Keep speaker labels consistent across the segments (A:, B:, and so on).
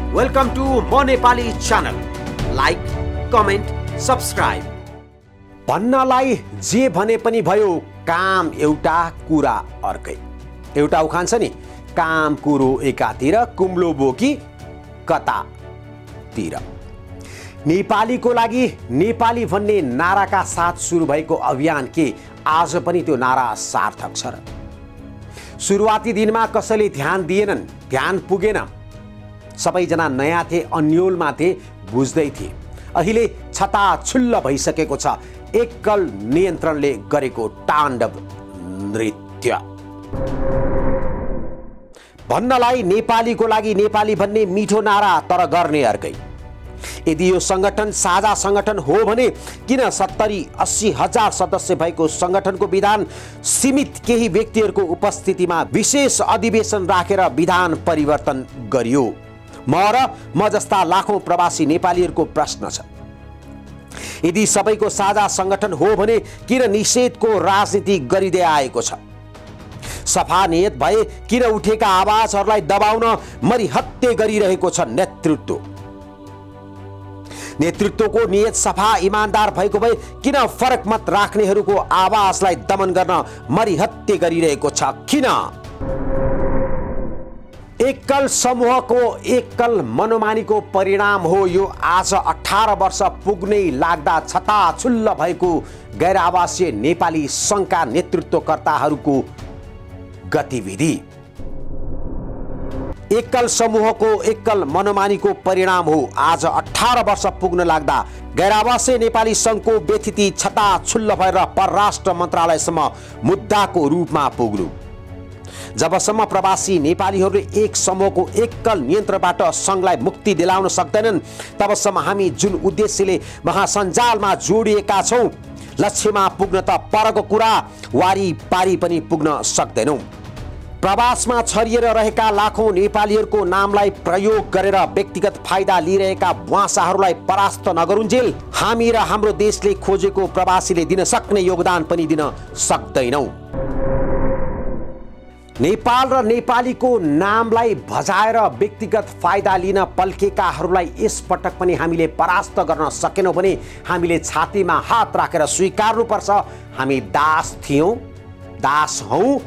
A: Welcome to म Nepali channel. Like, comment, subscribe. भन्नलाई जे भने पनि भयो, काम एउटा कुरा अर्कै। एउटा उखान छ नि, काम कुरो एकातिर कुम्लो बोकी कतातिर। नेपालीको लागि नेपाली भन्ने नाराका साथ सुरु भएको अभियान के आज पनि त्यो नारा सार्थक छ र? सुरुवाती दिनमा कसैले ध्यान दिएनन्, ध्यान पुगेन। सबैजना नयाँ थिए, अन्योलमा थिए, बुझ्दै थिए। अहिले छताछुल्ल भइसकेको छ एकल नियन्त्रणले गरेको ताण्डव नृत्य। भन्नलाई नेपालीको लागि नेपाली भन्ने मिठो नारा, तर गर्ने अर्कै। यदि यो संगठन साझा संगठन हो भने किन 70-80 हजार सदस्य भएको संगठनको विधान सीमित केही व्यक्तिहरूको उपस्थितिमा विशेष अधिवेशन राखेर विधान परिवर्तन गरियो? म जस्ता लाखौं प्रवासी नेपालीहरूको प्रश्न छ। यदि सबैको साझा संगठन हो भने किन निषेधको राजनीति गरिँदै आएको छ? सफा नियत भए किन उठेका आवाजहरूलाई दबाउन मरिहत्ते गरिरहेको छ नेतृत्व? नेतृत्वको नियत सफा इमानदार भएको भए किन फरक मत राख्नेहरूको आवाजलाई दमन गर्न मरिहत्ते गरिरहेको छ? किन? एकल समूहको एकल मनोमानीको परिणाम हो यो आज 18 वर्ष पुग्नै लाग्दा छताछुल्ल भएको गैर आवासीय नेपाली संघका नेतृत्वकर्ताहरूको गतिविधि। एकल समूहको एकल मनोमानीको परिणाम हो आज 18 वर्ष पुग्न लाग्दा गैर आवासीय नेपाली संघको व्यथिति छताछुल्ल भएर परराष्ट्र मन्त्रालयसम्म मुद्दाको रूपमा पुग्नु। जबसम्म प्रवासी नेपालीहरूले एक समूहको एकल नियन्त्रणबाट संघलाई मुक्ति दिलाउन सक्दैनन्, तबसम्म हामी जुन उद्देश्यले महासञ्जालमा जोडिएका छौं, लक्ष्यमा पुग्न त परको कुरा वारी पारी पनि पुग्न सक्दैनौं। प्रवासमा छरिएर रहेका लाखौं नेपालीहरूको नामलाई प्रयोग गरेर व्यक्तिगत फाइदा लिइरहेका भुवासाहरूलाई परास्त नगरुन्जेल हामी र हाम्रो देशले खोजेको प्रवासीले दिन सक्ने योगदान पनि दिन सक्दैनौं। नेपाल र नेपालीको नामलाई भजाएर व्यक्तिगत फाइदा लिन पल्केकाहरूलाई यसपटक पनि हामीले परास्त गर्न सकेनौं भने हामीले छातीमा हात राखेर स्वीकार्नुपर्छ, हामी दास थियौं, दास हौं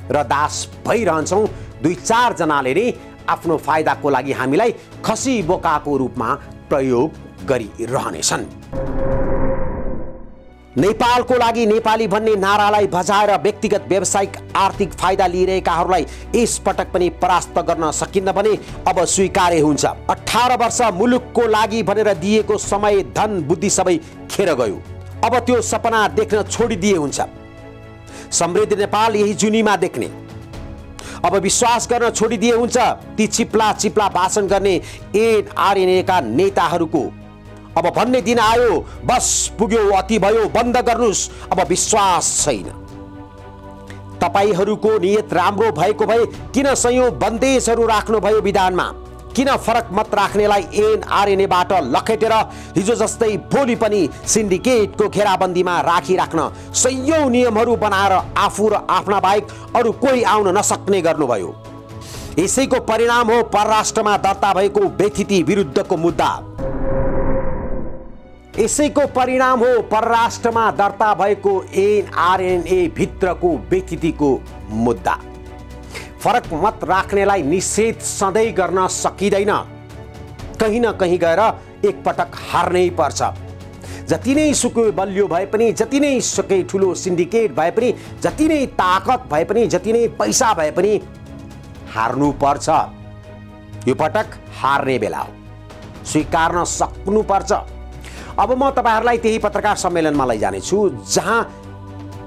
A: र दास भइरहन्छौं। 2-4 जनाले नै आफ्नो फाइदाको लागि हामीलाई खसी बोकाको रूपमा प्रयोग गरिरहनेछन्। नेपालको लागि नेपाली भन्ने नारालाई भजाएर व्यक्तिगत व्यावसायिक आर्थिक फाइदा लिइरहेकाहरूलाई यसपटक पनि परास्त गर्न सकिन्न भने अब स्वीकार्य हुन्छ। 18 वर्ष मुलुकको लागि भनेर दिएको समय, धन, बुद्धि सबै खेर गयो। अब त्यो सपना देख्न छोडिदिए हुन्छ। समृद्ध नेपाल यही जुनीमा देख्ने। अब विश्वास गर्न छोडिदिए हुन्छ ती चिप्ला चिप्ला भाषण गर्ने एनआरएनएका नेताहरूको। अब भन्ने दिन आयो, बस पुग्यो, अति भयो, बन्द गर्नुस्, अब विश्वास छैन। तपाईहरूको नियत राम्रो भएको भए किन सयौं बन्देजहरू राख्नुभयो विधानमा? किन फरक मत राख्नेलाई एनआरएनएबाट लखेटेर हिजो जस्तै भोलि पनि सिन्डिकेटको घेराबन्दीमा राखिराख्न सयौं नियमहरू बनाएर आफू र आफ्ना बाहेक अरू कोही आउन नसक्ने गर्नुभयो? यसैको परिणाम हो परराष्ट्रमा दर्ता भएको व्यथिति विरुद्धको मुद्दा। यसैको परिणाम हो परराष्ट्रमा दर्ता भएको एनआरएनए भित्रको व्यथितिको मुद्दा। फरक मत राख्नेलाई निषेध सधैँ गर्न सकिँदैन। कहीँ न कहीँ गएर एकपटक हार्नै पर्छ। जति नै सुकै बलियो भए पनि, जति नै सुकै ठुलो सिन्डिकेट भए पनि, जति नै ताकत भए पनि, जति नै पैसा भए पनि हार्नु पर्छ। यो पटक हार्ने बेला हो, स्वीकार्न सक्नुपर्छ। अब म तपाईहरुलाई त्यही पत्रकार सम्मेलनमा लैजानेछु जहाँ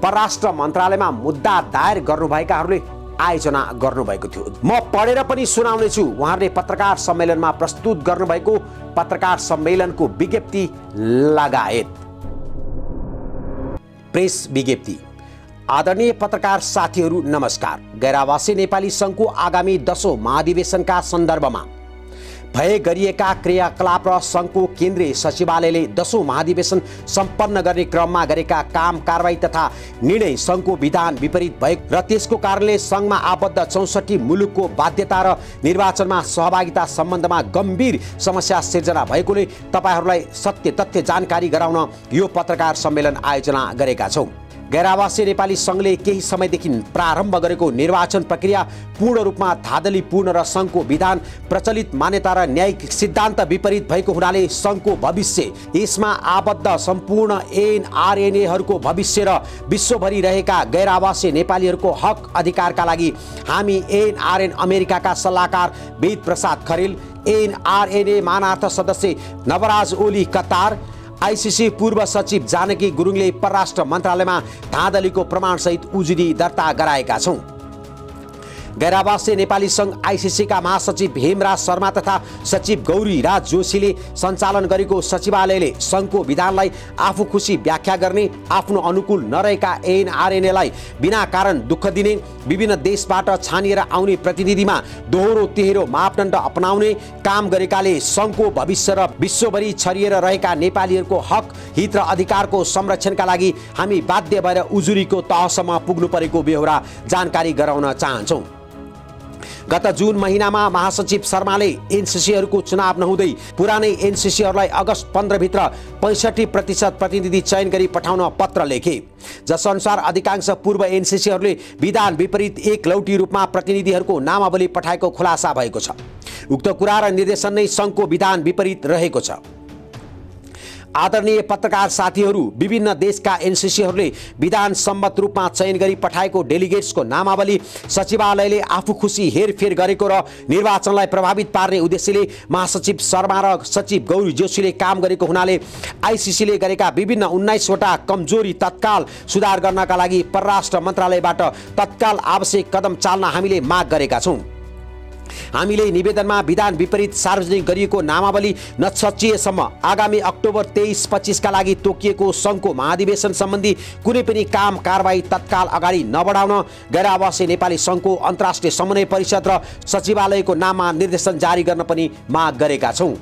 A: परराष्ट्र मन्त्रालयमा मुद्दा दायर गर्नुभएकाहरूले आयोजना गर्नुभएको थियो। म पढेर पनि सुनाउने छु उहाँहरूले पत्रकार सम्मेलनमा प्रस्तुत गर्नुभएको पत्रकार सम्मेलनको विज्ञप्ति लगायत। प्रेस विज्ञप्ति। आदरणीय पत्रकार साथीहरू नमस्कार। गैर आवासीय नेपाली संघको आगामी 10औं महाधिवेशनका सन्दर्भमा भए गरिएका क्रियाकलाप र सङ्घको केन्द्रीय सचिवालयले 10औं महाधिवेशन सम्पन्न गर्ने क्रममा गरेका काम कारबाही तथा निर्णय सङ्घको विधान विपरीत भएको र त्यसको कारणले सङ्घमा आबद्ध 64 मुलुकको बाध्यता र निर्वाचनमा सहभागिता सम्बन्धमा गम्भीर समस्या सिर्जना भएकोले तपाईहरूलाई सत्य तथ्य जानकारी गराउन यो पत्रकार सम्मेलन आयोजना गरेका छौँ। गैर-आवासीय नेपाली सङ्घले केही समयदेखि प्रारम्भ गरेको निर्वाचन प्रक्रिया पूर्ण रूपमा धाँधलीपूर्ण र सङ्घको विधान प्रचलित मान्यता र न्यायिक सिद्धान्त विपरीत भएको हुनाले सङ्घको भविष्य, यसमा आबद्ध सम्पूर्ण एनआरएनएहरूको भविष्य र विश्वभरि रहेका गैर-आवासीय नेपालीहरूको हक अधिकारका लागि हामी एनआरएन अमेरिकाका सल्लाहकार वेद प्रसाद खरेल, एनआरएनए मानार्थ सदस्य नवराज ओली कतार, आइसिसी पूर्व सचिव जानकी गुरुङले परराष्ट्र मन्त्रालयमा धाँधलीको प्रमाणसहित उजुरी दर्ता गराएका छौँ। गैर-आवासीय नेपाली सङ्घ आइसिसीका महासचिव हेमराज शर्मा तथा सचिव गौरीराज जोशीले सञ्चालन गरेको सचिवालयले सङ्घको विधानलाई आफू खुसी व्याख्या गर्ने, आफ्नो अनुकूल नरहेका एनआरएनएलाई बिना कारण दुःख दिने, विभिन्न देशबाट छानिएर आउने प्रतिनिधिमा दोहोरो तेह्रो मापदण्ड अपनाउने काम गरेकाले सङ्घको भविष्य र विश्वभरि छरिएर रहेका नेपालीहरूको हक हित र अधिकारको संरक्षणका लागि हामी बाध्य भएर उजुरीको तहसम्म पुग्नु परेको बेहोरा जानकारी गराउन चाहन्छौँ। गत जुन महिनामा महासचिव शर्माले एनसिसीहरूको चुनाव नहुँदै पुरानै एनसिसीहरूलाई अगस्त 15 भित्र 65% प्रतिनिधि चयन गरी पठाउन पत्र लेखे, जसअनुसार अधिकांश पूर्व एनसिसीहरूले विधान विपरीत एकलौटी रूपमा प्रतिनिधिहरूको नामावली पठाएको खुलासा भएको छ। उक्त कुरा र निर्देशन नै सङ्घको विधान विपरीत रहेको छ। आदरणीय पत्रकार साथीहरू, विभिन्न देशका एनसिसीहरूले विधान सम्मत रूपमा चयन गरी पठाएको डेलिगेट्सको नामावली सचिवालयले आफू खुसी हेरफेर गरेको र निर्वाचनलाई प्रभावित पार्ने उद्देश्यले महासचिव शर्मा र सचिव गौरी जोशीले काम गरेको हुनाले आइसिसीले गरेका विभिन्न 19 वटा कमजोरी तत्काल सुधार गर्नका लागि परराष्ट्र मन्त्रालयबाट तत्काल आवश्यक कदम चाल्न हामीले माग गरेका छौँ। हामीले निवेदनमा विधान विपरीत सार्वजनिक गरिएको नामावली नछचिएसम्म आगामी अक्टोबर 23-25 का लागि तोकिएको सङ्घको महाधिवेशन सम्बन्धी कुनै पनि काम कारबाही तत्काल अगाडि नबढाउन गैर-आवासीय नेपाली सङ्घको अन्तर्राष्ट्रिय समन्वय परिषद र सचिवालयको नाममा निर्देशन जारी गर्न पनि माग गरेका छौँ।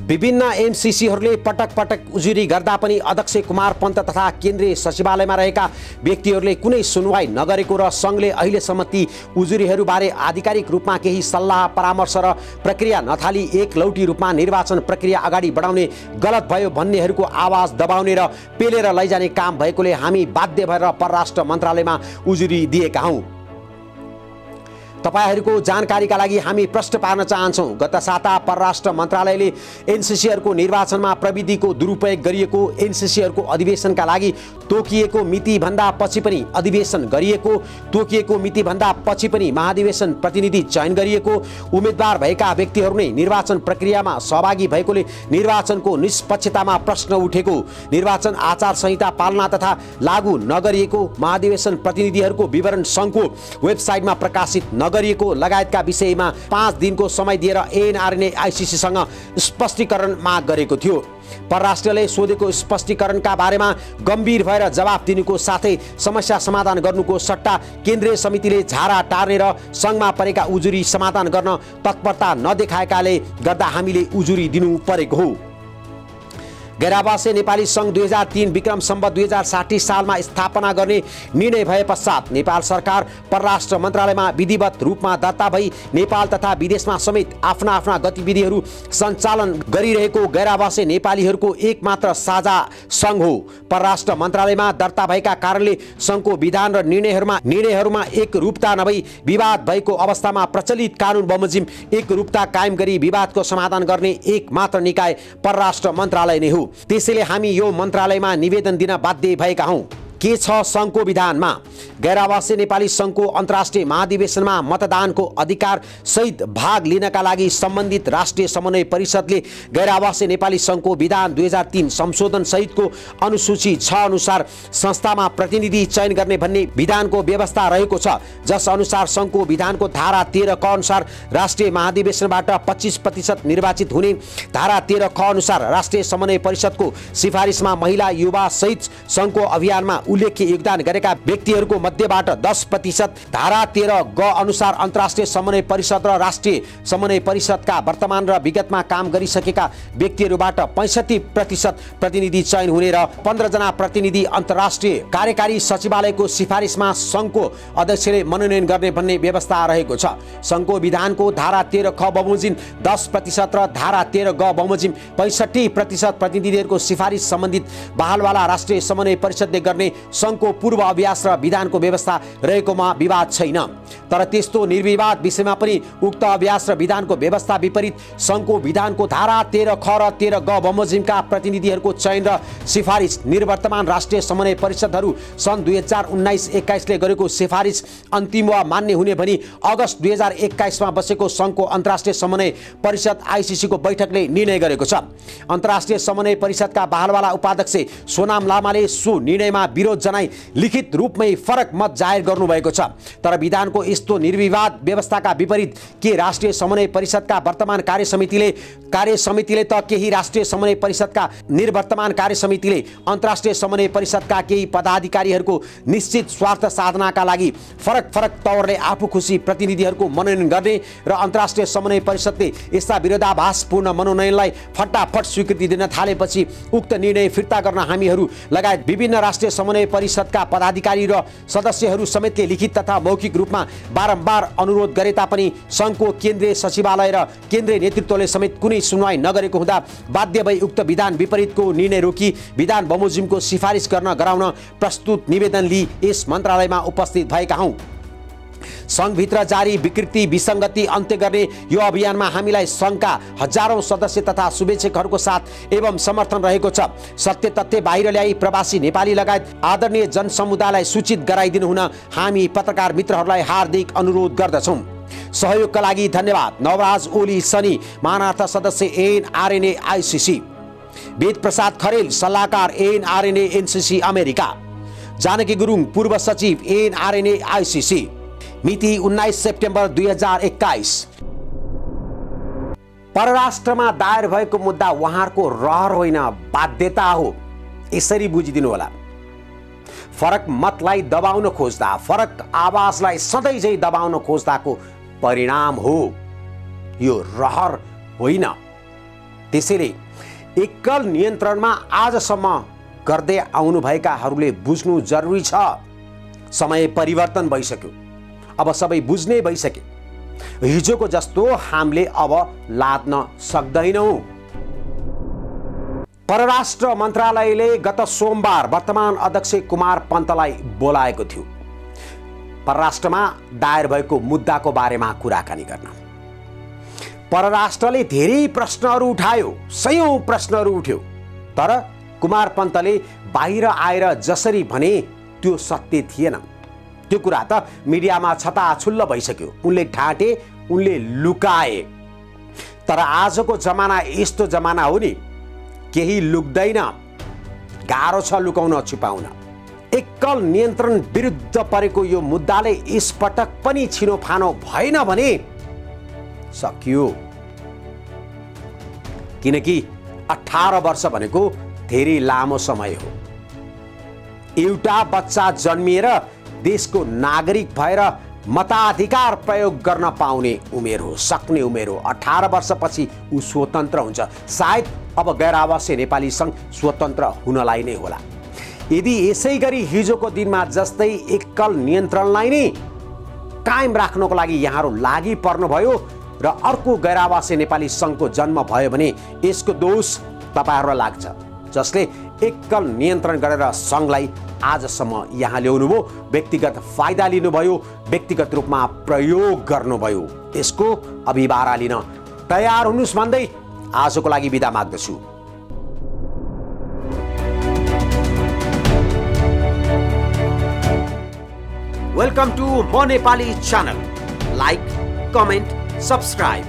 A: विभिन्न एनसिसीहरूले पटक पटक उजुरी गर्दा पनि अध्यक्ष कुमार पन्त तथा केन्द्रीय सचिवालयमा रहेका व्यक्तिहरूले कुनै सुनवाई नगरेको र सङ्घले अहिलेसम्म ती उजुरीहरूबारे आधिकारिक रूपमा केही सल्लाह परामर्श र प्रक्रिया नथाली एकलौटी रूपमा निर्वाचन प्रक्रिया अगाडि बढाउने गलत भयो भन्नेहरूको आवाज दबाउने र पेलेर लैजाने काम भएकोले हामी बाध्य भएर परराष्ट्र मन्त्रालयमा उजुरी दिएका हौँ। तपाईहरूको जानकारीका लागि हामी प्रश्न पार्न चाहन्छौँ। गत साता परराष्ट्र मन्त्रालयले एनसिसीहरूको निर्वाचनमा प्रविधिको दुरुपयोग गरिएको, एनसिसीहरूको अधिवेशनका लागि तोकिएको मितिभन्दा पछि पनि अधिवेशन गरिएको, तोकिएको मितिभन्दा पछि पनि महाधिवेशन प्रतिनिधि चयन गरिएको, उम्मेदवार भएका व्यक्तिहरू नै निर्वाचन प्रक्रियामा सहभागी भएकोले निर्वाचनको निष्पक्षतामा प्रश्न उठेको, निर्वाचन आचार संहिता पालना तथा लागू नगरिएको, महाधिवेशन प्रतिनिधिहरूको विवरण सङ्घको वेबसाइटमा प्रकाशित गरिएको लगायतका विषयमा 5 दिनको समय दिएर एनआरएनए आइसिसीसँग स्पष्टीकरण माग गरेको थियो। परराष्ट्रले सोधेको स्पष्टीकरणका बारेमा गम्भीर भएर जवाफ दिनुको साथै समस्या समाधान गर्नुको सट्टा केन्द्रीय समितिले झारा टार्ने र सङ्घमा परेका उजुरी समाधान गर्न तत्परता नदेखाएकाले गर्दा हामीले उजुरी दिनु परेको हो। गैर-आवासीय नेपाली सङ्घ 2003 विक्रम सम्वत 2060 सालमा स्थापना गर्ने निर्णय भए पश्चात नेपाल सरकार परराष्ट्र मन्त्रालयमा विधिवत रूपमा दर्ता भई नेपाल तथा विदेशमा समेत आफ्ना आफ्ना गतिविधिहरू सञ्चालन गरिरहेको गैर-आवासीय नेपालीहरूको एकमात्र साझा सङ्घ हो। परराष्ट्र मन्त्रालयमा दर्ता भएका कारणले सङ्घको विधान र निर्णयहरूमा एकरूपता नभई विवाद भएको अवस्थामा प्रचलित कानुन बमोजिम एकरूपता कायम गरी विवादको समाधान गर्ने एकमात्र निकाय परराष्ट्र मन्त्रालय नै हो। त्यसैले हामी यो मन्त्रालयमा निवेदन दिन बाध्य भएका हौँ। के छ सङ्घको विधानमा? गैर-आवासीय नेपाली सङ्घको अन्तर्राष्ट्रिय महाधिवेशनमा मतदानको अधिकार सहित भाग लिनका लागि सम्बन्धित राष्ट्रिय समन्वय परिषदले गैर-आवासीय नेपाली सङ्घको विधान 2003 संशोधन सहितको अनुसूची 6 अनुसार संस्थामा प्रतिनिधि चयन गर्ने भन्ने विधानको व्यवस्था रहेको छ, जस अनुसार सङ्घको विधानको धारा 13 क अनुसार राष्ट्रिय महाधिवेशनबाट 25% निर्वाचित हुने, धारा 13 ख अनुसार राष्ट्रिय समन्वय परिषदको सिफारिसमा महिला युवा सहित सङ्घको अभियानमा उल्लेख्य योगदान गरेका व्यक्तिहरूको मध्येबाट 10% धारा 13 ग अनुसार अन्तर्राष्ट्रिय समन्वय परिषद र राष्ट्रिय समन्वय परिषदका वर्तमान र विगतमा काम गरिसकेका व्यक्तिहरूबाट 65% प्रतिनिधि चयन हुने र 15 जना प्रतिनिधि अन्तर्राष्ट्रिय कार्यकारी सचिवालयको सिफारिसमा सङ्घको अध्यक्षले मनोनयन गर्ने भन्ने व्यवस्था रहेको छ। सङ्घको विधानको धारा 13 ख बमोजिम 10% र धारा 13 ग बमोजिम 65% प्रतिनिधिहरूको सिफारिस सम्बन्धित बहालवाला राष्ट्रिय समन्वय परिषदले गर्ने सङ्घको पूर्व अभ्यास र विधानको व्यवस्था रहेकोमा विवाद छैन। तर त्यस्तो निर्विवाद विषयमा पनि उक्त अभ्यास र विधानको व्यवस्था विपरीत सङ्घको विधानको धारा 13 ख र 13 ग बमोजिमका प्रतिनिधिहरूको चयन र सिफारिस निर्वर्तमान राष्ट्रिय समन्वय परिषदहरू सन् 2019-21 ले गरेको सिफारिस अन्तिम वा मान्य हुने भनी अगस्त 2021 मा बसेको सङ्घको अन्तर्राष्ट्रिय समन्वय परिषद ICC को बैठकले निर्णय गरेको छ। अन्तर्राष्ट्रिय समन्वय परिषदका बहालवाला उपाध्यक्ष सोनाम लामाले सो निर्णयमा विरोध जनाई लिखित रूपमै फरक मत जाहेर गर्नुभएको छ। तर विधानको यस्तो निर्विवाद व्यवस्थाका विपरीत के राष्ट्रिय समन्वय परिषदका वर्तमान कार्यसमितिले त केही राष्ट्रिय समन्वय परिषदका निर्वर्तमान कार्यसमितिले अन्तर्राष्ट्रिय समन्वय परिषदका केही पदाधिकारीहरूको निश्चित स्वार्थ साधनाका लागि फरक तौरले आफू खुसी प्रतिनिधिहरूको मनोनयन गर्ने र अन्तर्राष्ट्रिय समन्वय परिषदले यस्ता विरोधाभासपूर्ण मनोनयनलाई फटाफट स्वीकृति दिन थालेपछि उक्त निर्णय फिर्ता गर्न हामीहरू लगायत विभिन्न राष्ट्रिय समन्वय परिषदका पदाधिकारी र सदस्यहरू समेतले लिखित तथा मौखिक रूपमा बारम्बार अनुरोध गरे तापनि सङ्घको केन्द्रीय सचिवालय र केन्द्रीय नेतृत्वले समेत कुनै सुनवाई नगरेको हुँदा बाध्य भई उक्त विधान विपरीतको निर्णय रोकी विधान बमोजिमको सिफारिस गर्न गराउन प्रस्तुत निवेदन लिई यस मन्त्रालयमा उपस्थित भएका हौं। सङ्घभित्र जारी विकृति विसङ्गति अन्त्य गर्ने यो अभियानमा हामीलाई सङ्घका हजारौं सदस्य तथा शुभेच्छकहरूको साथ एवं समर्थन रहेको छ। सत्य तथ्य बाहिर ल्याई प्रवासी नेपाली लगायत आदरणीय जनसमुदायलाई सूचित गराइदिनु हुन हामी पत्रकार मित्रहरूलाई हार्दिक अनुरोध गर्दछौँ। सहयोगका लागि धन्यवाद। नवराज ओली सनी, मानार्थ सदस्य ANRNA ICC। वेद प्रसाद खरेल, सल्लाहकार ANRNA NCC America. Janaki Gurung, पूर्व सचिव ANRNA ICC। मिति 19 सेप्टेम्बर 2021। परराष्ट्रमा दायर भएको मुद्दा उहाँहरूको रहर होइन, बाध्यता हो। यसरी बुझिदिनु होला। फरक मतलाई दबाउन खोज्दा, फरक आवाजलाई सधैँझै दबाउन खोज्दाको परिणाम हो, यो रहर होइन। त्यसैले एकल नियन्त्रणमा आजसम्म गर्दै आउनुभएकाहरूले बुझ्नु जरुरी छ। समय परिवर्तन भइसक्यो, अब सबै बुझ्ने भइसके। हिजोको जस्तो हामीले अब लाद्न सक्दैनौँ। परराष्ट्र मन्त्रालयले गत सोमबार वर्तमान अध्यक्ष कुमार पन्तलाई बोलाएको थियो परराष्ट्रमा दायर भएको मुद्दाको बारेमा कुराकानी गर्न। परराष्ट्रले धेरै प्रश्नहरू उठायो, सयौं प्रश्नहरू उठ्यो, तर कुमार पन्तले बाहिर आएर जसरी भने त्यो सत्य थिएन। त्यो कुरा त मिडियामा छताछुल्ल भइसक्यो। उनले ढाँटे, उनले लुकाए। तर आजको जमाना यस्तो जमाना हो नि, केही लुक्दैन, गाह्रो छ लुकाउन छुपाउन। एकल नियन्त्रण विरुद्ध परेको यो मुद्दाले यसपटक पनि छिनोफानो भएन भने सकियो। किनकि 18 वर्ष भनेको धेरै लामो समय हो। एउटा बच्चा जन्मिएर देशको नागरिक भएर मताधिकार प्रयोग गर्न पाउने उमेर हो, सक्ने उमेर हो। 18 वर्षपछि ऊ स्वतन्त्र हुन्छ। सायद अब गैर आवासीय नेपाली सङ्घ स्वतन्त्र हुनलाई नै होला। यदि यसै गरी हिजोको दिनमा जस्तै एकल नियन्त्रणलाई नै कायम राख्नको लागि यहाँहरू लागि पर्नुभयो र अर्को गैर आवासीय नेपाली सङ्घको जन्म भयो भने यसको दोष तपाईँहरूलाई लाग्छ, जसले एकल नियन्त्रण गरेर सङ्घलाई आजसम्म यहाँ ल्याउनुभयो, व्यक्तिगत फाइदा लिनुभयो, व्यक्तिगत रूपमा प्रयोग गर्नुभयो। यसको अभिभारा लिन तयार हुनुहोस् भन्दै आजको लागि बिदा माग्दछु। वेलकम टु म Nepali channel. Like, comment, subscribe.